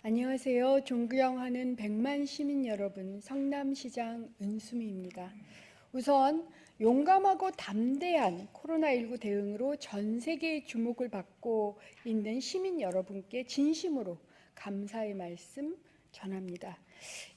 안녕하세요. 존경하는 100만 시민 여러분, 성남시장 은수미입니다. 우선 용감하고 담대한 코로나19 대응으로 전 세계의 주목을 받고 있는 시민 여러분께 진심으로 감사의 말씀 전합니다.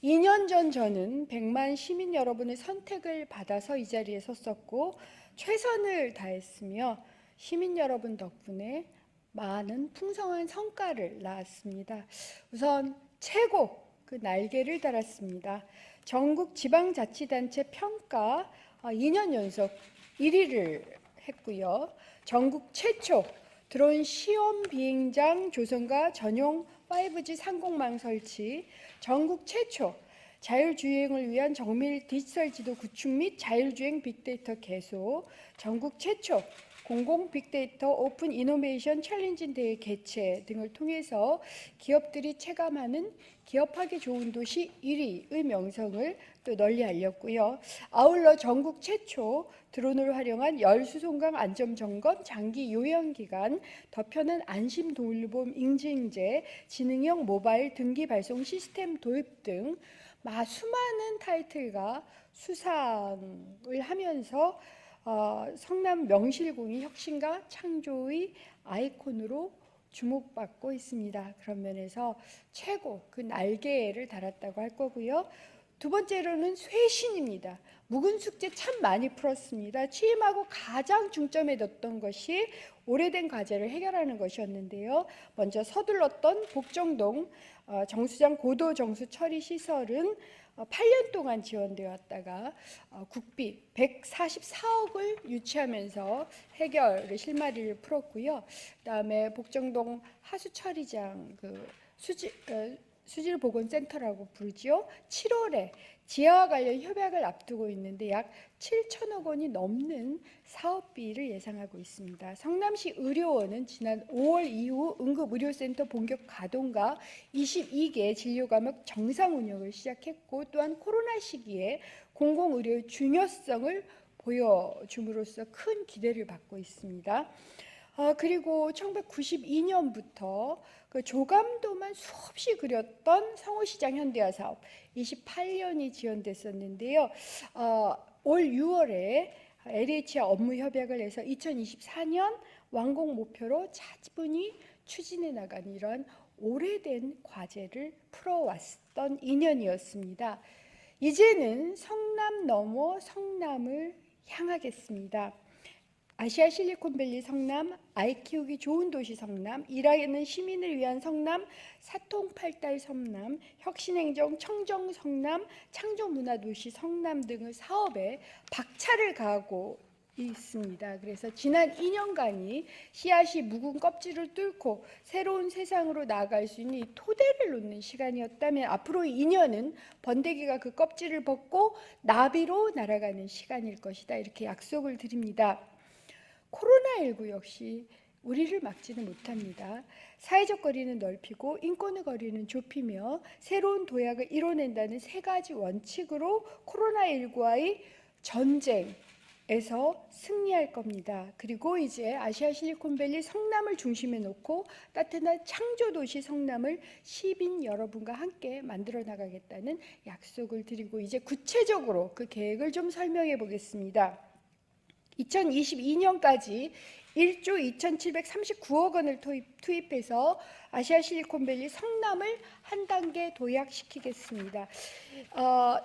2년 전 저는 100만 시민 여러분의 선택을 받아서 이 자리에 섰었고 최선을 다했으며 시민 여러분 덕분에 많은 풍성한 성과를 낳았습니다. 우선 최고 그 날개를 달았습니다. 전국 지방자치단체 평가 2년 연속 1위를 했고요. 전국 최초 드론 시험 비행장 조성과 전용 5G 상공망 설치, 전국 최초 자율주행을 위한 정밀 디지털 지도 구축 및 자율주행 빅데이터 개소, 전국 최초 공공 빅데이터 오픈 이노베이션 챌린지 대회 개최 등을 통해서 기업들이 체감하는 기업하기 좋은 도시 1위의 명성을 또 널리 알렸고요. 아울러 전국 최초 드론을 활용한 열수송강 안전점검, 장기 요양기간, 더 편한 안심도일보험 인증제, 지능형 모바일 등기 발송 시스템 도입 등 수많은 타이틀과 수상을 하면서 성남 명실공히 혁신과 창조의 아이콘으로 주목받고 있습니다. 그런 면에서 최고 그 날개를 달았다고 할 거고요. 두 번째로는 쇄신입니다. 묵은 숙제 참 많이 풀었습니다. 취임하고 가장 중점에 뒀던 것이 오래된 과제를 해결하는 것이었는데요. 먼저 서둘렀던 복정동 정수장 고도 정수 처리 시설은 8년 동안 지원되어 왔다가 국비 144억을 유치하면서 해결의 실마리를 풀었고요. 그다음에 복정동 하수 처리장 수질보건센터라고 부르지요. 7월에 지하와 관련 협약을 앞두고 있는데 약 7천억 원이 넘는 사업비를 예상하고 있습니다. 성남시 의료원은 지난 5월 이후 응급의료센터 본격 가동과 22개 진료 과목 정상 운영을 시작했고, 또한 코로나 시기에 공공의료의 중요성을 보여줌으로써 큰 기대를 받고 있습니다. 그리고 1992년부터 그 조감도만 수없이 그렸던 성호시장 현대화 사업 28년이 지연됐었는데요. 올 6월에 LH와 업무 협약을 해서 2024년 완공 목표로 차분히 추진해 나간 이런 오래된 과제를 풀어왔던 2년이었습니다. 이제는 성남 넘어 성남을 향하겠습니다. 아시아 실리콘밸리 성남, 아이 키우기 좋은 도시 성남, 일하는 시민을 위한 성남, 사통팔달 성남, 혁신행정 청정 성남, 창조문화도시 성남 등의 사업에 박차를 가하고 있습니다. 그래서 지난 2년간이 씨앗이 묵은 껍질을 뚫고 새로운 세상으로 나아갈 수 있는 이 토대를 놓는 시간이었다면, 앞으로 2년은 번데기가 그 껍질을 벗고 나비로 날아가는 시간일 것이다, 이렇게 약속을 드립니다. 코로나19 역시 우리를 막지는 못합니다. 사회적 거리는 넓히고 인권의 거리는 좁히며 새로운 도약을 이뤄낸다는 세 가지 원칙으로 코로나19와의 전쟁에서 승리할 겁니다. 그리고 이제 아시아 실리콘밸리 성남을 중심에 놓고 따뜻한 창조도시 성남을 시민 여러분과 함께 만들어 나가겠다는 약속을 드리고, 이제 구체적으로 그 계획을 좀 설명해 보겠습니다. 2022년까지 1조 2,739억 원을 투입해서 아시아 실리콘밸리 성남을 한 단계 도약시키겠습니다.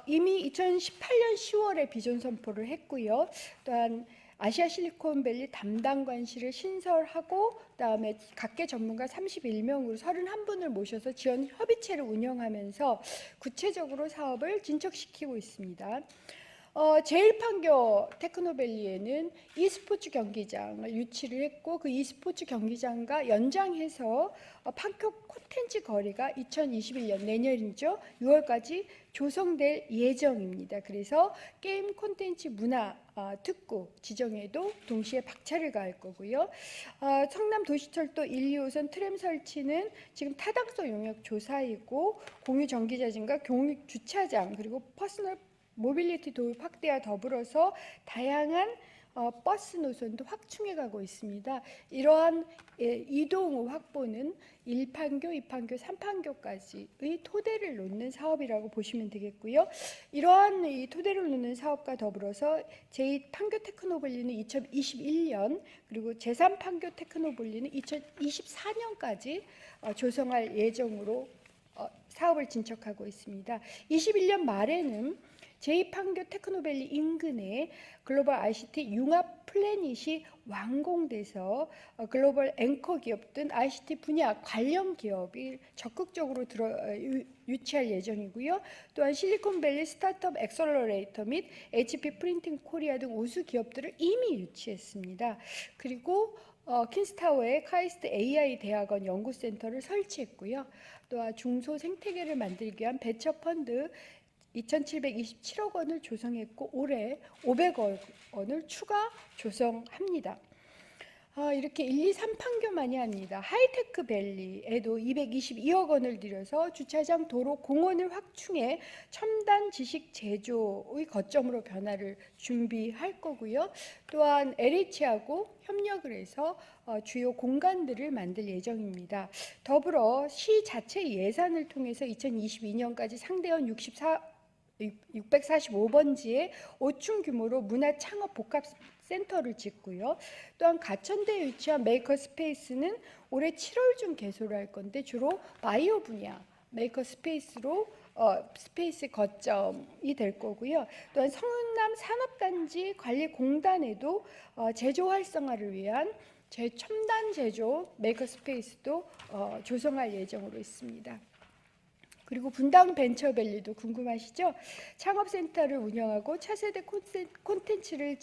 이미 2018년 10월에 비전 선포를 했고요. 또한 아시아 실리콘밸리 담당관실을 신설하고, 그다음에 각계 전문가 31명으로 31분을 모셔서 지원 협의체를 운영하면서 구체적으로 사업을 진척시키고 있습니다. 제1판교 테크노밸리에는 e스포츠 경기장을 유치를 했고, 그 e스포츠 경기장과 연장해서 판교 콘텐츠 거리가 2021년 내년이죠, 6월까지 조성될 예정입니다. 그래서 게임 콘텐츠 문화 특구 지정에도 동시에 박차를 가할 거고요. 성남 도시철도 1, 2호선 트램 설치는 지금 타당성 용역 조사이고, 공유 정기자진과 공유 주차장, 그리고 퍼스널 모빌리티 도입 확대와 더불어서 다양한 버스 노선도 확충해 가고 있습니다. 이러한 이동 확보는 1판교, 2판교, 3판교까지의 토대를 놓는 사업이라고 보시면 되겠고요. 이러한 이 토대를 놓는 사업과 더불어서 제2판교 테크노밸리는 2021년 그리고 제3판교 테크노밸리는 2024년까지 조성할 예정으로 사업을 진척하고 있습니다. 21년 말에는 제2판교 테크노밸리 인근에 글로벌 ICT 융합 플래닛이 완공돼서 글로벌 앵커 기업든 ICT 분야 관련 기업이 적극적으로 유치할 예정이고요. 또한 실리콘밸리 스타트업 엑셀러레이터 및 HP 프린팅 코리아 등 우수 기업들을 이미 유치했습니다. 그리고 킨스타워에 카이스트 AI 대학원 연구센터를 설치했고요. 또한 중소 생태계를 만들기 위한 베처 펀드 2,727억 원을 조성했고 올해 500억 원을 추가 조성합니다. 이렇게 1, 2, 3판교만이 아닙니다. 하이테크 밸리에도 222억 원을 들여서 주차장, 도로, 공원을 확충해 첨단 지식 제조의 거점으로 변화를 준비할 거고요. 또한 LH하고 협력을 해서 주요 공간들을 만들 예정입니다. 더불어 시 자체 예산을 통해서 2022년까지 상대원 645번지의 5층 규모로 문화 창업 복합 센터를 짓고요. 또한 가천대에 위치한 메이커 스페이스는 올해 7월중 개소를 할 건데 주로 바이오 분야 메이커 스페이스로 스페이스 거점이 될 거고요. 또한 성남 산업단지 관리공단에도 제조 활성화를 위한 첨단 제조 메이커 스페이스도 조성할 예정으로 있습니다. 그리고 분당 벤처밸리도 궁금하시죠? 창업센터를 운영하고 차세대 콘텐츠를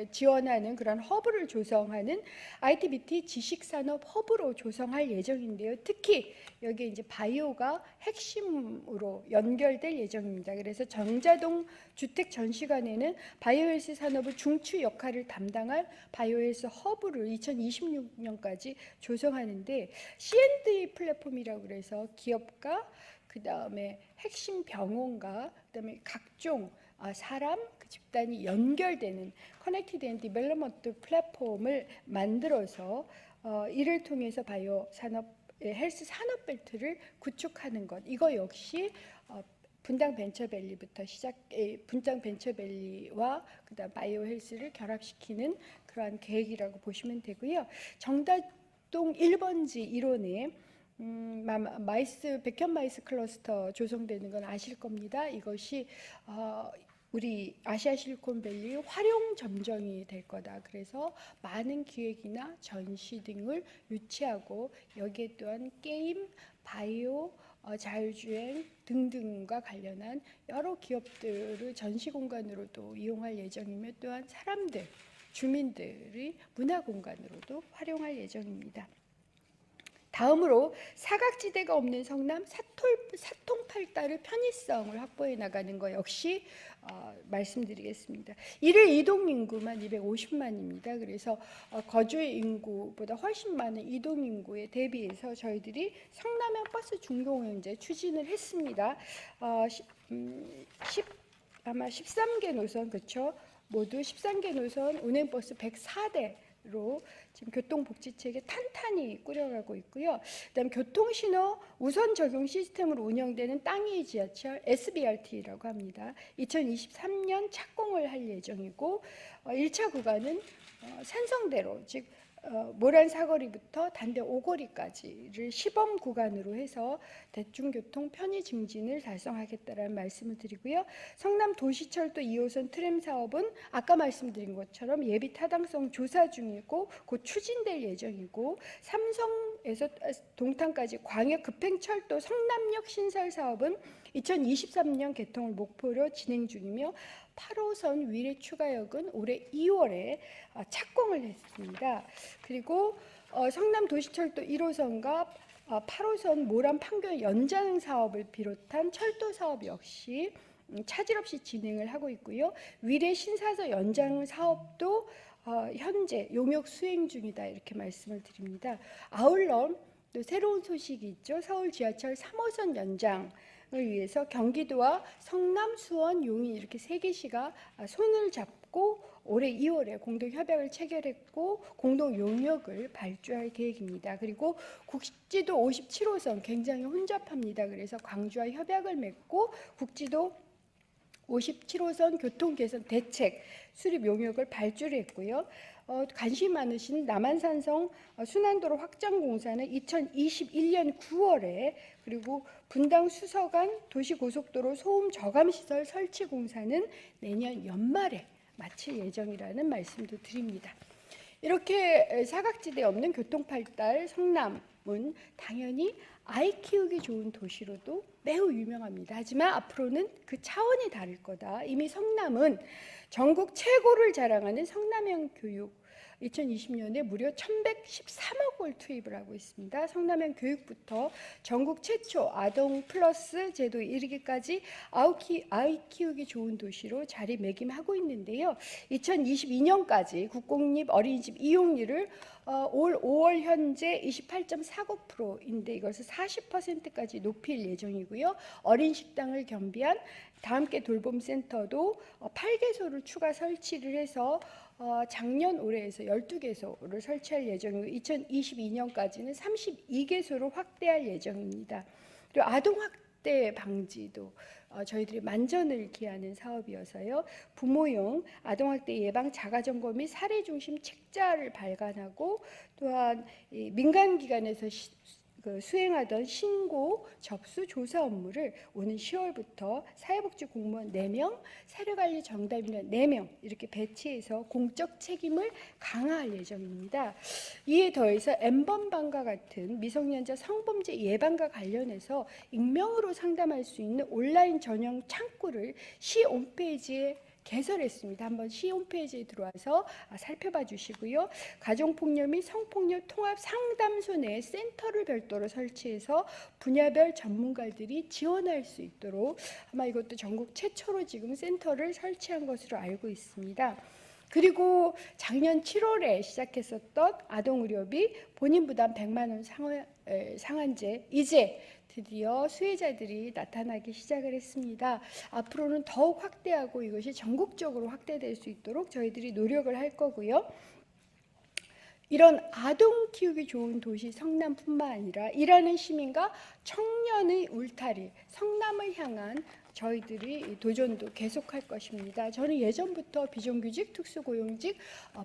지원하는 그런 허브를 조성하는 ITBT 지식산업 허브로 조성할 예정인데요. 특히 여기에 이제 바이오가 핵심으로 연결될 예정입니다. 그래서 정자동 주택 전시관에는 바이오헬스 산업의 중추 역할을 담당할 바이오헬스 허브를 2026년까지 조성하는데 C&D 플랫폼이라고 그래서 기업과 그 다음에 핵심 병원과 그다음에 각종 사람, 그 집단이 연결되는 커넥티드 앤 디벨롭먼트 플랫폼을 만들어서 이를 통해서 바이오 산업, 헬스 산업 벨트를 구축하는 것. 이거 역시 분당 벤처밸리부터 분당 벤처밸리와 그다음 바이오 헬스를 결합시키는 그러한 계획이라고 보시면 되고요. 정다동 1번지 1호에 백현 마이스 클러스터 조성되는 건 아실 겁니다. 이것이 우리 아시아 실리콘밸리 활용 점정이 될 거다. 그래서 많은 기획이나 전시 등을 유치하고 여기에 또한 게임, 바이오, 자율주행 등등과 관련한 여러 기업들을 전시 공간으로도 이용할 예정이며 또한 사람들, 주민들이 문화 공간으로도 활용할 예정입니다. 다음으로 사각지대가 없는 성남 사통팔달의 편의성을 확보해 나가는 것 역시 말씀드리겠습니다. 이를 이동인구만 250만입니다. 그래서 거주의 인구보다 훨씬 많은 이동인구에 대비해서 저희들이 성남형 버스 중공영제 추진을 했습니다. 아마 13개 노선, 그렇죠? 모두 13개 노선 운행버스 104대로 지금 교통복지체계 탄탄히 꾸려가고 있고요. 그다음 교통신호 우선 적용 시스템으로 운영되는 땅위 지하철 SBRT라고 합니다. 2023년 착공을 할 예정이고 1차 구간은 산성대로 즉 모란 사거리부터 단대 5거리까지를 시범 구간으로 해서 대중교통 편의 증진을 달성하겠다라는 말씀을 드리고요. 성남 도시철도 2호선 트램 사업은 아까 말씀드린 것처럼 예비 타당성 조사 중이고 곧 추진될 예정이고 삼성에서 동탄까지 광역 급행철도 성남역 신설 사업은 2023년 개통을 목표로 진행 중이며 8호선 위례 추가역은 올해 2월에 착공을 했습니다. 그리고 성남 도시철도 1호선과 8호선 모란 판교 연장 사업을 비롯한 철도 사업 역시 차질 없이 진행을 하고 있고요. 위례 신사서 연장 사업도 현재 용역 수행 중이다 이렇게 말씀을 드립니다. 아울러 또 새로운 소식이 있죠. 서울 지하철 3호선 연장을 위해서 경기도와 성남, 수원, 용인 이렇게 세 개시가 손을 잡고 올해 2월에 공동 협약을 체결했고 공동 용역을 발주할 계획입니다. 그리고 국지도 57호선 굉장히 혼잡합니다. 그래서 광주와 협약을 맺고 국지도 57호선 교통 개선 대책 수립 용역을 발주를 했고요. 관심 많으신 남한산성 순환도로 확장 공사는 2021년 9월에 그리고 분당 수서간 도시고속도로 소음 저감 시설 설치 공사는 내년 연말에 마칠 예정이라는 말씀도 드립니다. 이렇게 사각지대 없는 교통발달 성남은 당연히 아이 키우기 좋은 도시로도 매우 유명합니다. 하지만 앞으로는 그 차원이 다를 거다. 이미 성남은 전국 최고를 자랑하는 성남형 교육 2020년에 무려 1,113억 원 투입을 하고 있습니다. 성남형 교육부터 전국 최초 아동 플러스 제도에 이르기까지 아이 키우기 좋은 도시로 자리매김하고 있는데요. 2022년까지 국공립 어린이집 이용률을 올 5월 현재 28.49%인데 이것을 40%까지 높일 예정이고요. 어린 식당을 겸비한 다함께 돌봄센터도 8개소를 추가 설치를 해서 작년 올해에서 12개소를 설치할 예정이고 2022년까지는 32개소로 확대할 예정입니다. 그리고 아동학대 방지도 저희들이 만전을 기하는 사업이어서요. 부모용 아동학대 예방 자가점검 및 사례중심 책자를 발간하고 또한 민간기관에서 수행하던 신고, 접수, 조사 업무를 오는 10월부터 사회복지 공무원 4명, 사료관리 정담인원 4명 이렇게 배치해서 공적 책임을 강화할 예정입니다. 이에 더해서 N번방과 같은 미성년자 성범죄 예방과 관련해서 익명으로 상담할 수 있는 온라인 전용 창구를 시 홈페이지에 개설했습니다. 한번 시 홈페이지에 들어와서 살펴봐 주시고요. 가정폭력 및 성폭력 통합 상담소 내 센터를 별도로 설치해서 분야별 전문가들이 지원할 수 있도록 아마 이것도 전국 최초로 지금 센터를 설치한 것으로 알고 있습니다. 그리고 작년 7월에 시작했었던 아동의료비 본인 부담 100만 원 상한제 이제 드디어 수혜자들이 나타나기 시작을 했습니다. 앞으로는 더욱 확대하고 이것이 전국적으로 확대될 수 있도록 저희들이 노력을 할 거고요. 이런 아동 키우기 좋은 도시 성남뿐만 아니라 일하는 시민과 청년의 울타리 성남을 향한 저희들이 도전도 계속할 것입니다. 저는 예전부터 비정규직, 특수고용직,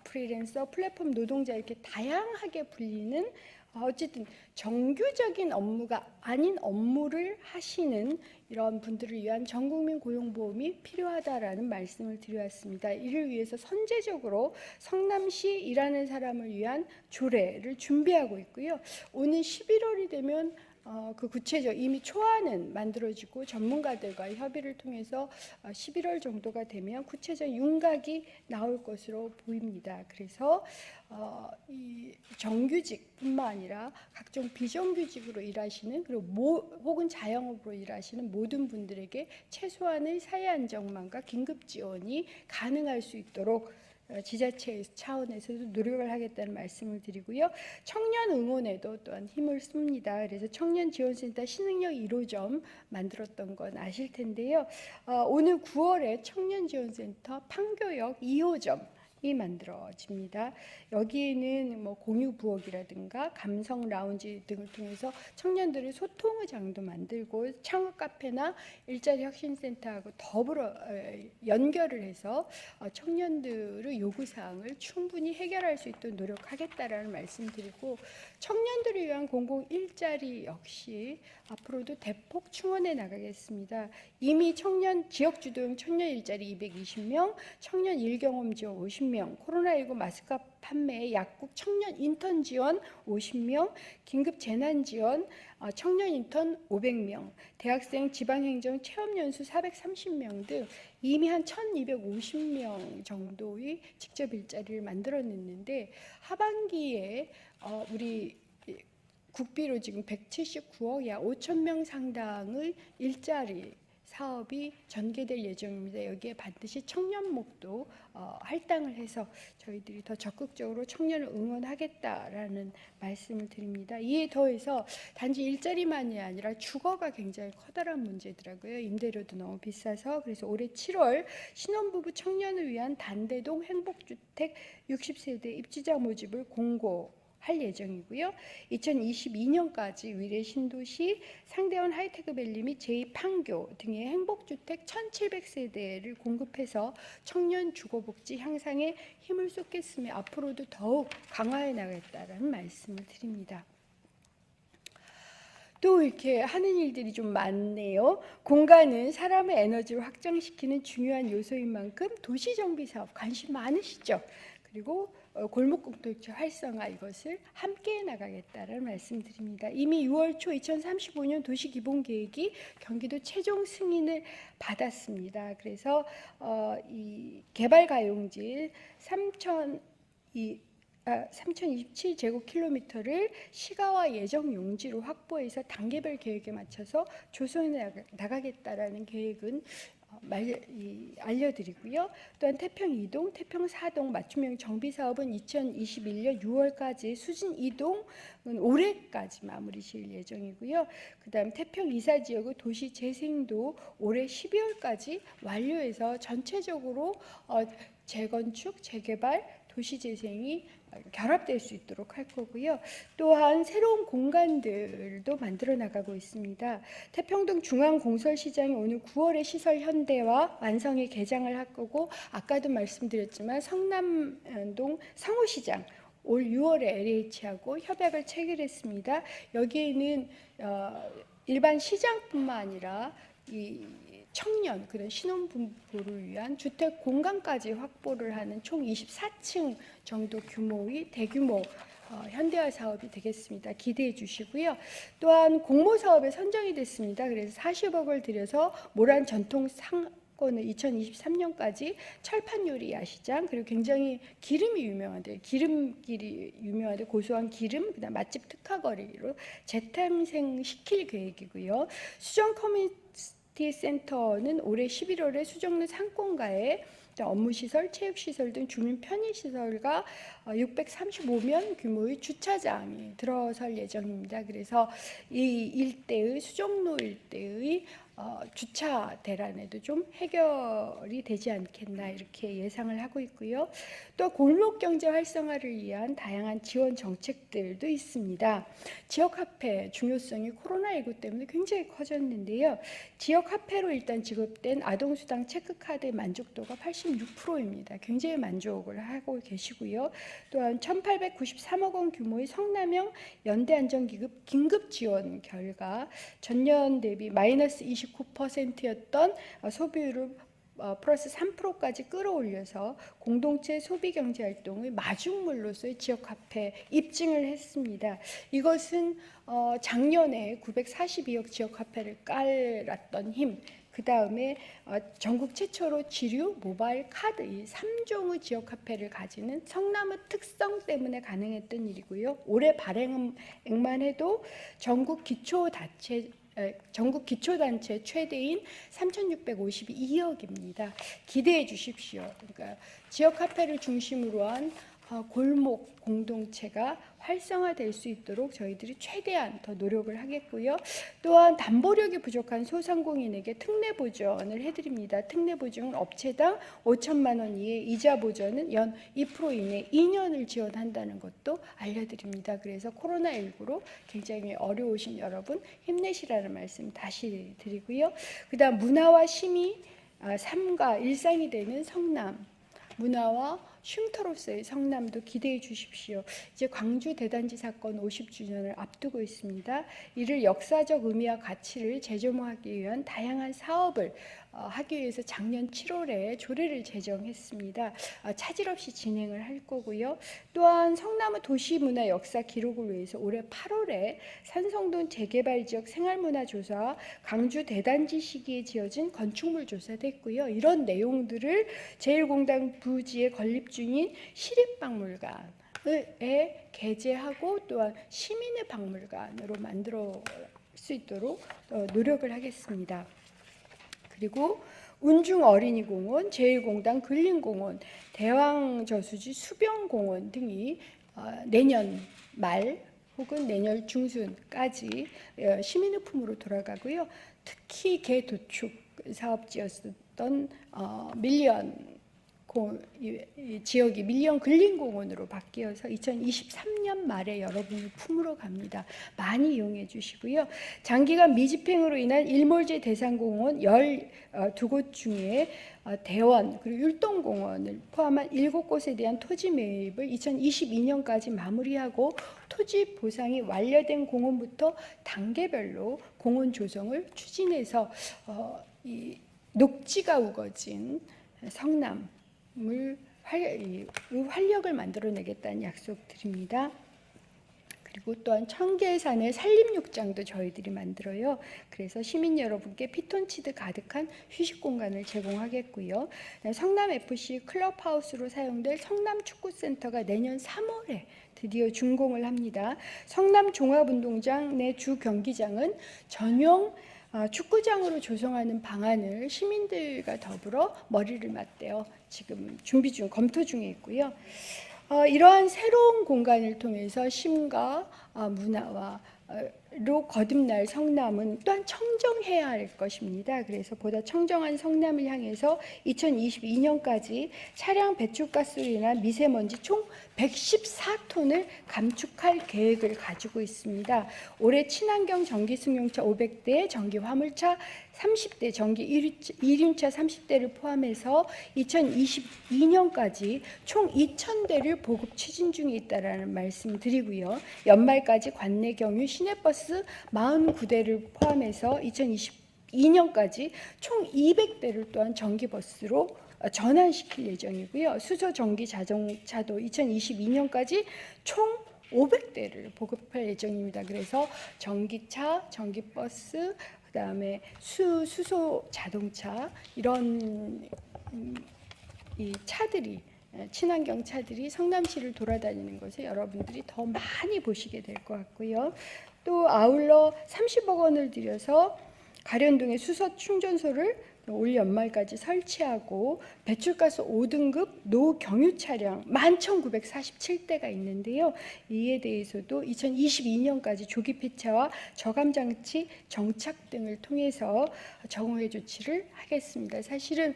프리랜서, 플랫폼 노동자 이렇게 다양하게 불리는 어쨌든 정규적인 업무가 아닌 업무를 하시는 이런 분들을 위한 전국민 고용보험이 필요하다라는 말씀을 드려왔습니다. 이를 위해서 선제적으로 성남시 일하는 사람을 위한 조례를 준비하고 있고요. 오는 11월이 되면 그 구체적 이미 초안은 만들어지고 전문가들과 협의를 통해서 11월 정도가 되면 구체적 윤곽이 나올 것으로 보입니다. 그래서 이 정규직뿐만 아니라 각종 비정규직으로 일하시는 그리고 혹은 자영업으로 일하시는 모든 분들에게 최소한의 사회 안정망과 긴급 지원이 가능할 수 있도록 지자체 차원에서도 노력을 하겠다는 말씀을 드리고요. 청년 응원에도 또한 힘을 씁니다. 그래서 청년지원센터 신흥역 1호점 만들었던 건 아실 텐데요. 오늘 9월에 청년지원센터 판교역 2호점 이 만들어집니다. 여기에는 뭐 공유 부엌이라든가 감성 라운지 등을 통해서 청년들의 소통의 장도 만들고 창업 카페나 일자리 혁신센터하고 더불어 연결을 해서 청년들의 요구사항을 충분히 해결할 수 있도록 노력하겠다라는 말씀드리고 청년들을 위한 공공 일자리 역시 앞으로도 대폭 충원해 나가겠습니다. 이미 청년 지역주도형 청년 일자리 220명, 청년 일경험 지원 50명, 코로나19 마스크 판매, 약국 청년 인턴 지원 50명, 긴급 재난 지원 청년 인턴 500명, 대학생 지방행정 체험연수 430명 등 이미 한 1250명 정도의 직접 일자리를 만들어냈는데 하반기에 우리 국비로 지금 179억 약 5천 명 상당의 일자리 사업이 전개될 예정입니다. 여기에 반드시 청년목도 할당을 해서 저희들이 더 적극적으로 청년을 응원하겠다라는 말씀을 드립니다. 이에 더해서 단지 일자리만이 아니라 주거가 굉장히 커다란 문제더라고요. 임대료도 너무 비싸서. 그래서 올해 7월 신혼부부 청년을 위한 단대동 행복주택 60세대 입주자 모집을 공고할 예정이고요. 2022년까지 위례 신도시, 상대원 하이테크밸리 및 제2판교 등의 행복주택 1,700세대를 공급해서 청년 주거복지 향상에 힘을 쏟겠으며 앞으로도 더욱 강화해 나가겠다는 말씀을 드립니다. 또 이렇게 하는 일들이 좀 많네요. 공간은 사람의 에너지를 확장시키는 중요한 요소인 만큼 도시정비사업 관심 많으시죠? 그리고 골목공동체 활성화 이것을 함께 나가겠다는 말씀드립니다. 이미 6월 초 2035년 도시기본계획이 경기도 최종 승인을 받았습니다. 그래서 이 개발가용지 3,027제곱킬로미터를 시가와 예정 용지로 확보해서 단계별 계획에 맞춰서 조성해 나가겠다라는 계획은 알려드리고요. 또한 태평 2동, 태평 4동 맞춤형 정비 사업은 2021년 6월까지, 수진 2동은 올해까지 마무리 지을 예정이고요. 그다음 태평 2사 지역의 도시 재생도 올해 12월까지 완료해서 전체적으로 재건축, 재개발, 도시 재생이 결합될 수 있도록 할 거고요. 또한 새로운 공간들도 만들어 나가고 있습니다. 태평동 중앙공설시장이 오늘 9월에 시설 현대화 완성에 개장을 할 거고, 아까도 말씀드렸지만 성남동 상호시장 올 6월에 LH하고 협약을 체결했습니다. 여기에는 일반 시장뿐만 아니라 이 청년, 그런 신혼부부를 위한 주택 공간까지 확보를 하는 총 24층 정도 규모의 대규모 현대화 사업이 되겠습니다. 기대해 주시고요. 또한 공모 사업에 선정이 됐습니다. 그래서 40억을 들여서 모란 전통 상권을 2023년까지 철판 요리 야시장, 그리고 굉장히 기름이 유명한데, 기름길이 유명한데 고소한 기름, 그다음 맛집 특화거리로 재탄생시킬 계획이고요. 수정 커뮤니티 센터는 올해 11월에 수정로 상권가에 업무시설, 체육시설 등 주민 편의시설과 635면 규모의 주차장이 들어설 예정입니다. 그래서 이 일대의 수정로 일대의 주차 대란에도 좀 해결이 되지 않겠나 이렇게 예상을 하고 있고요. 또 골목 경제 활성화를 위한 다양한 지원 정책들도 있습니다. 지역 화폐 중요성이 코로나19 때문에 굉장히 커졌는데요. 지역 화폐로 일단 지급된 아동수당 체크카드의 만족도가 86%입니다. 굉장히 만족을 하고 계시고요. 또한 1,893억 원 규모의 성남형 연대안전기금 긴급 지원 결과 전년 대비 마이너스 29%였던 소비율을 플러스 3%까지 끌어올려서 공동체 소비경제활동의 마중물로서의 지역화폐 입증을 했습니다. 이것은 작년에 942억 지역화폐를 깔았던 힘, 그 다음에 전국 최초로 지류, 모바일, 카드 이 3종의 지역화폐를 가지는 성남의 특성 때문에 가능했던 일이고요. 올해 발행액만 해도 전국 기초단체 최대인 3,652억입니다. 기대해 주십시오. 그러니까 지역화폐를 중심으로 한 골목 공동체가 활성화될 수 있도록 저희들이 최대한 더 노력을 하겠고요. 또한 담보력이 부족한 소상공인에게 특례 보전을 해드립니다. 특례 보증은 업체당 5천만 원 이하, 이자 보전은 연 2% 이내 2년을 지원한다는 것도 알려드립니다. 그래서 코로나19로 굉장히 어려우신 여러분 힘내시라는 말씀 다시 드리고요. 그다음 문화와 쉼이 삶과 일상이 되는 성남, 문화와 쉼터로서의 성남도 기대해 주십시오. 이제 광주 대단지 사건 50주년을 앞두고 있습니다. 이를 역사적 의미와 가치를 재조명하기 위한 다양한 사업을 하기 위해서 작년 7월에 조례를 제정했습니다. 차질 없이 진행을 할 거고요. 또한 성남의 도시문화 역사 기록을 위해서 올해 8월에 산성동 재개발 지역 생활문화 조사와 강주 대단지 시기에 지어진 건축물 조사도 했고요. 이런 내용들을 제1공단 부지에 건립 중인 시립박물관에 게재하고 또한 시민의 박물관으로 만들어 수 있도록 노력을 하겠습니다. 그리고 운중 어린이공원, 제1공단 근린공원, 대왕저수지 수변공원 등이 내년 말 혹은 내년 중순까지 시민의품으로 돌아가고요. 특히 개도축 사업지였던 밀리언 지역이 밀리언 근린공원으로 바뀌어서 2023년 말에 여러분의 품으로 갑니다. 많이 이용해 주시고요. 장기간 미집행으로 인한 일몰제 대상공원 12곳 중에 대원 그리고 율동공원을 포함한 7곳에 대한 토지 매입을 2022년까지 마무리하고 토지 보상이 완료된 공원부터 단계별로 공원 조성을 추진해서 이 녹지가 우거진 성남 활력을 만들어내겠다는 약속 드립니다. 그리고 또한 청계산의 산림욕장도 저희들이 만들어요. 그래서 시민 여러분께 피톤치드 가득한 휴식 공간을 제공하겠고요. 성남FC 클럽하우스로 사용될 성남축구센터가 내년 3월에 드디어 준공을 합니다. 성남종합운동장 내 주 경기장은 전용 축구장으로 조성하는 방안을 시민들과 더불어 머리를 맞대어 지금 검토 중에 있고요. 이러한 새로운 공간을 통해서 심과 문화로 거듭날 성남은 또한 청정해야 할 것입니다. 그래서 보다 청정한 성남을 향해서 2022년까지 차량 배출가스로 인한 미세먼지 총 114톤을 감축할 계획을 가지고 있습니다. 올해 친환경 전기 승용차 500대, 전기 화물차 30대, 전기 이륜차 30대를 포함해서 2022년까지 총 2,000대를 보급 추진 중에 있다라는 말씀 드리고요. 연말까지 관내 경유 시내버스 49대를 포함해서 2022년까지 총 200대를 또한 전기버스로 전환시킬 예정이고요. 수소 전기 자동차도 2022년까지 총 500대를 보급할 예정입니다. 그래서 전기차, 전기버스, 그다음에 수소 자동차 이런 이 차들이 친환경 차들이 성남시를 돌아다니는 것을 여러분들이 더 많이 보시게 될 것 같고요. 또 아울러 30억 원을 들여서 가련동에 수소 충전소를 올 연말까지 설치하고 배출가스 5등급 노경유 차량 11,947대가 있는데요. 이에 대해서도 2022년까지 조기 폐차와 저감 장치 정착 등을 통해서 정후회 조치를 하겠습니다. 사실은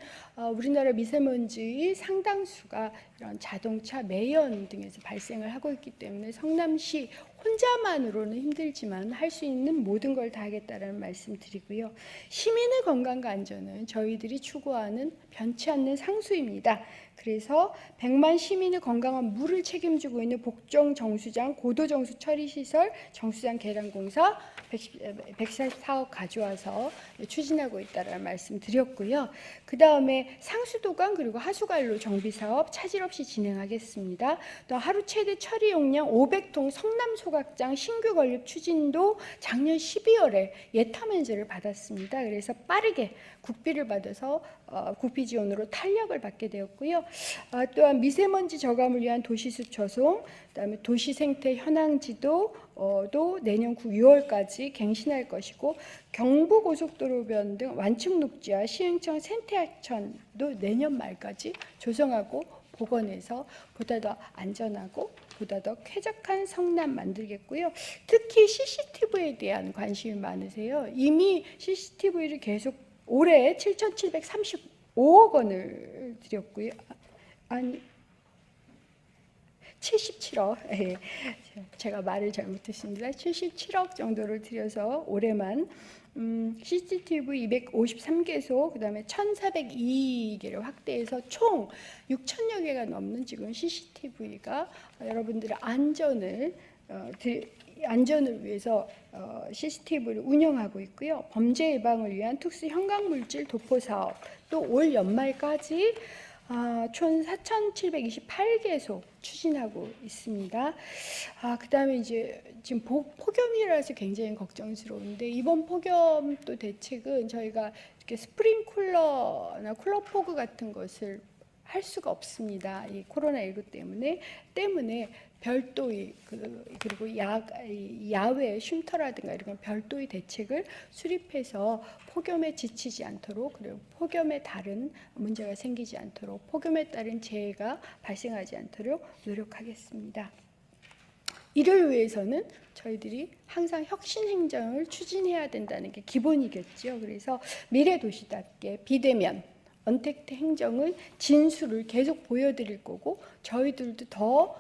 우리나라 미세먼지의 상당수가 이런 자동차, 매연 등에서 발생을 하고 있기 때문에 성남시 혼자만으로는 힘들지만 할 수 있는 모든 걸 다 하겠다라는 말씀 드리고요. 시민의 건강과 안전은 저희들이 추구하는 변치 않는 상수입니다. 그래서 100만 시민의 건강한 물을 책임지고 있는 복정 정수장, 고도 정수 처리 시설, 정수장 개량 공사 144억 가져와서 추진하고 있다라는 말씀 드렸고요. 그 다음에 상수도관 그리고 하수관로 정비 사업 차질 없이 진행하겠습니다. 또 하루 최대 처리 용량 500통 성남 소각장 신규 건립 추진도 작년 12월에 예타 면제를 받았습니다. 그래서 빠르게 국비를 받아서 국비 지원으로 탄력을 받게 되었고요. 또한 미세먼지 저감을 위한 도시숲 조성, 그다음에 도시생태 현황지도도 내년 6월까지 갱신할 것이고 경부고속도로변 등 완충 녹지와 시흥청 생태하천도 내년 말까지 조성하고 복원해서 보다 더 안전하고 보다 더 쾌적한 성남 만들겠고요. 특히 CCTV에 대한 관심이 많으세요. 이미 CCTV를 계속 올해 7,735억 원을 드렸고요. 아니 77억, 제가 말을 잘못했습니다. 77억 정도를 들여서 올해만 CCTV 253개소, 그다음에 1,402개를 확대해서 총 6,000여 개가 넘는 지금 CCTV가 여러분들의 안전을 위해서 CCTV를 운영하고 있고요. 범죄 예방을 위한 특수 현강물질 도포 사업 또 올 연말까지 총 4,728개소 추진하고 있습니다. 그다음에 이제 지금 폭염이라서 굉장히 걱정스러운데 이번 폭염 또 대책은 저희가 이렇게 스프링쿨러나 쿨러포그 같은 것을 할 수가 없습니다. 이 코로나19 때문에 별도의 그리고 야외 쉼터라든가 이런 별도의 대책을 수립해서 폭염에 지치지 않도록, 그리고 폭염에 다른 문제가 생기지 않도록, 폭염에 따른 재해가 발생하지 않도록 노력하겠습니다. 이를 위해서는 저희들이 항상 혁신 행정을 추진해야 된다는 게 기본이겠죠. 그래서 미래도시답게 비대면 언택트 행정을 진수를 계속 보여드릴 거고, 저희들도 더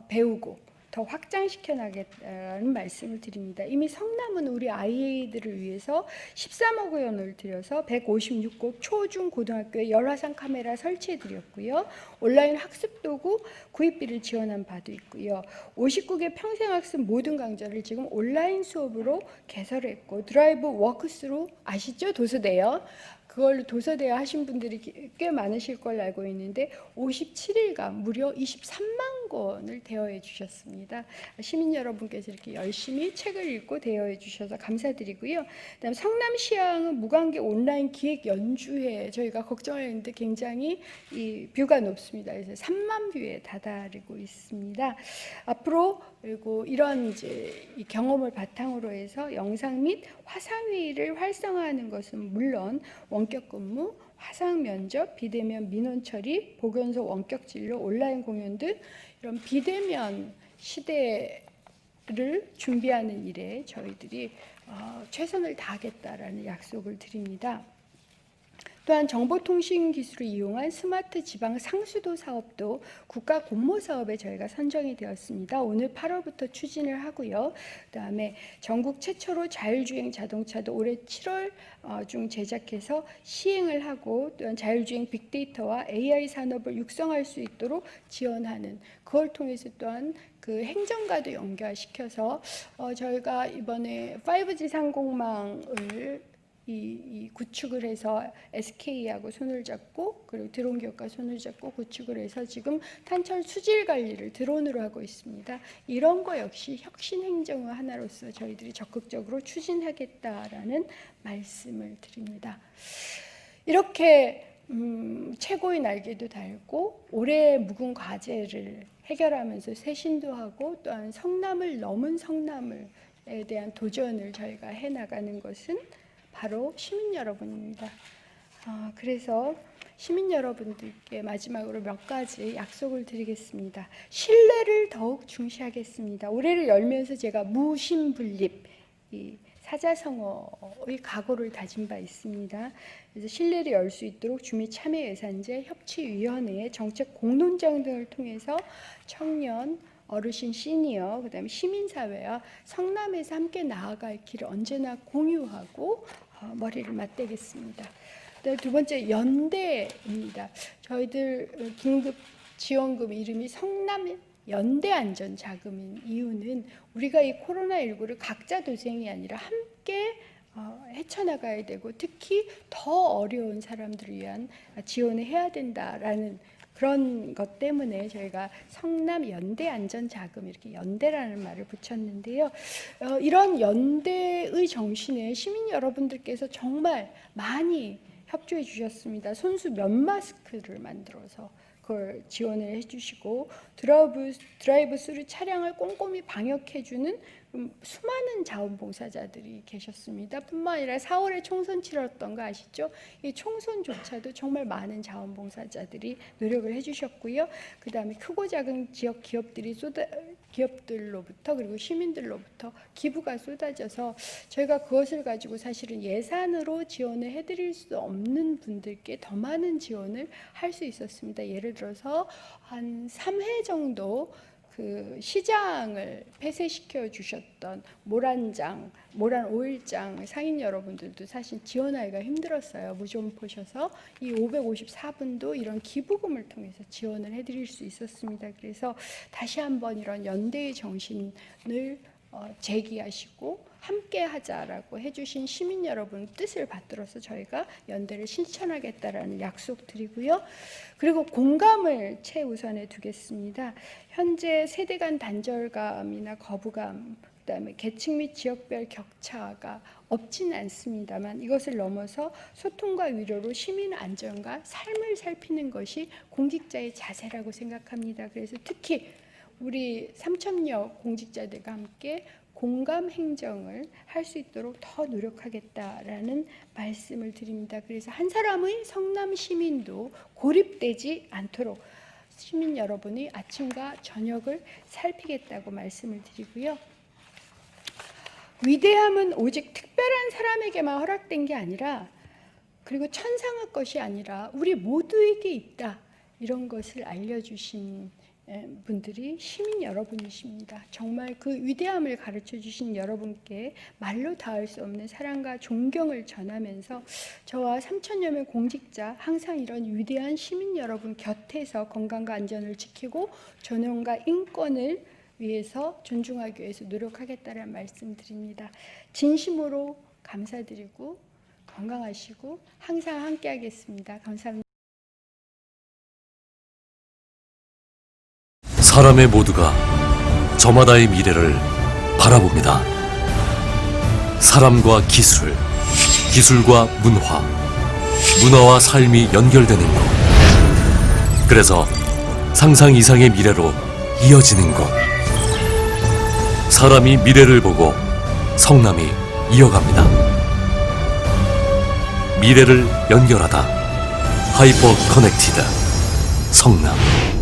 배우고 더 확장시켜 나가겠다는 말씀을 드립니다. 이미 성남은 우리 아이들을 위해서 13억 원을 들여서 156곳 초중 고등학교에 열화상 카메라 설치해 드렸고요. 온라인 학습 도구 구입비를 지원한 바도 있고요. 59개 평생학습 모든 강좌를 지금 온라인 수업으로 개설했고, 드라이브 워크스루 아시죠? 도서대요. 그걸로 도서대여 하신 분들이 꽤 많으실 걸 알고 있는데 57일간 무려 23만 권을 대여해 주셨습니다. 시민 여러분께서 이렇게 열심히 책을 읽고 대여해 주셔서 감사드리고요. 그다음 성남시향은 무관객 온라인 기획 연주회 저희가 걱정했는데 굉장히 이 뷰가 높습니다. 그래서 3만 뷰에 다다르고 있습니다. 앞으로 그리고 이런 이제 이 경험을 바탕으로 해서 영상 및 화상회의를 활성화하는 것은 물론 원격 근무, 화상 면접, 비대면 민원 처리, 보건소 원격 진료, 온라인 공연 등 이런 비대면 시대를 준비하는 일에 저희들이 최선을 다하겠다라는 약속을 드립니다. 또한 정보통신 기술을 이용한 스마트 지방 상수도 사업도 국가 공모 사업에 저희가 선정이 되었습니다. 오늘 8월부터 추진을 하고요. 그다음에 전국 최초로 자율주행 자동차도 올해 7월 중 제작해서 시행을 하고, 또한 자율주행 빅데이터와 AI 산업을 육성할 수 있도록 지원하는, 그걸 통해서 또한 그 행정과도 연결시켜서 저희가 이번에 5G 상공망을 이 구축을 해서 SK하고 손을 잡고, 그리고 드론 기업과 손을 잡고 구축을 해서 지금 탄천 수질 관리를 드론으로 하고 있습니다. 이런 거 역시 혁신 행정의 하나로서 저희들이 적극적으로 추진하겠다라는 말씀을 드립니다. 이렇게 최고의 날개도 달고 올해 묵은 과제를 해결하면서 쇄신도 하고, 또한 성남을 넘은 성남에 대한 도전을 저희가 해나가는 것은 바로 시민 여러분입니다. 그래서 시민 여러분들께 마지막으로 몇 가지 약속을 드리겠습니다. 신뢰를 더욱 중시하겠습니다. 올해를 열면서 제가 무심분립, 이 사자성어의 각오를 다진 바 있습니다. 그래서 신뢰를 열 수 있도록 주민참여예산제, 협치위원회, 정책 공론장 등을 통해서 청년, 어르신, 시니어, 그다음에 시민사회와 성남에서 함께 나아갈 길을 언제나 공유하고 머리를 맞대겠습니다. 두 번째, 연대입니다. 저희들 긴급 지원금 이름이 성남 연대안전자금인 이유는 우리가 이 코로나19를 각자 도생이 아니라 함께 헤쳐나가야 되고, 특히 더 어려운 사람들을 위한 지원을 해야 된다라는 그런 것 때문에 저희가 성남 연대안전자금, 이렇게 연대라는 말을 붙였는데요. 이런 연대의 정신에 시민 여러분들께서 정말 많이 협조해 주셨습니다. 손수 면 마스크를 만들어서 그걸 지원을 해주시고, 드라이브 스루 차량을 꼼꼼히 방역해주는 수많은 자원봉사자들이 계셨습니다. 뿐만 아니라 4월에 총선 치렀던 거 아시죠? 이 총선조차도 정말 많은 자원봉사자들이 노력을 해주셨고요. 그 다음에 크고 작은 지역 기업들로부터 그리고 시민들로부터 기부가 쏟아져서 저희가 그것을 가지고 사실은 예산으로 지원을 해드릴 수 없는 분들께 더 많은 지원을 할 수 있었습니다. 예를 들어서 한 3회 정도 그 시장을 폐쇄시켜 주셨던 모란 5일장 상인 여러분들도 사실 지원하기가 힘들었어요. 무좀포셔서 이 554분도 이런 기부금을 통해서 지원을 해드릴 수 있었습니다. 그래서 다시 한번 이런 연대의 정신을 제기하시고 함께 하자라고 해주신 시민 여러분 뜻을 받들어서 저희가 연대를 실천하겠다라는 약속 드리고요. 그리고 공감을 최우선에 두겠습니다. 현재 세대 간 단절감이나 거부감, 그다음에 계층 및 지역별 격차가 없지는 않습니다만 이것을 넘어서 소통과 위로로 시민 안전과 삶을 살피는 것이 공직자의 자세라고 생각합니다. 그래서 특히 우리 3,000여 공직자들과 함께 공감 행정을 할 수 있도록 더 노력하겠다라는 말씀을 드립니다. 그래서 한 사람의 성남 시민도 고립되지 않도록 시민 여러분이 아침과 저녁을 살피겠다고 말씀을 드리고요. 위대함은 오직 특별한 사람에게만 허락된 게 아니라, 그리고 천상의 것이 아니라 우리 모두에게 있다, 이런 것을 알려주신 분들이 시민 여러분이십니다. 정말 그 위대함을 가르쳐 주신 여러분께 말로 닿을 수 없는 사랑과 존경을 전하면서 저와 3,000여 명 공직자 항상 이런 위대한 시민 여러분 곁에서 건강과 안전을 지키고 존엄과 인권을 위해서 존중하기 위해서 노력하겠다는 말씀 드립니다. 진심으로 감사드리고 건강하시고 항상 함께하겠습니다. 감사합니다. 사람의 모두가 저마다의 미래를 바라봅니다. 사람과 기술, 기술과 문화, 문화와 삶이 연결되는 곳. 그래서 상상 이상의 미래로 이어지는 곳. 사람이 미래를 보고 성남이 이어갑니다. 미래를 연결하다. 하이퍼 커넥티드 성남.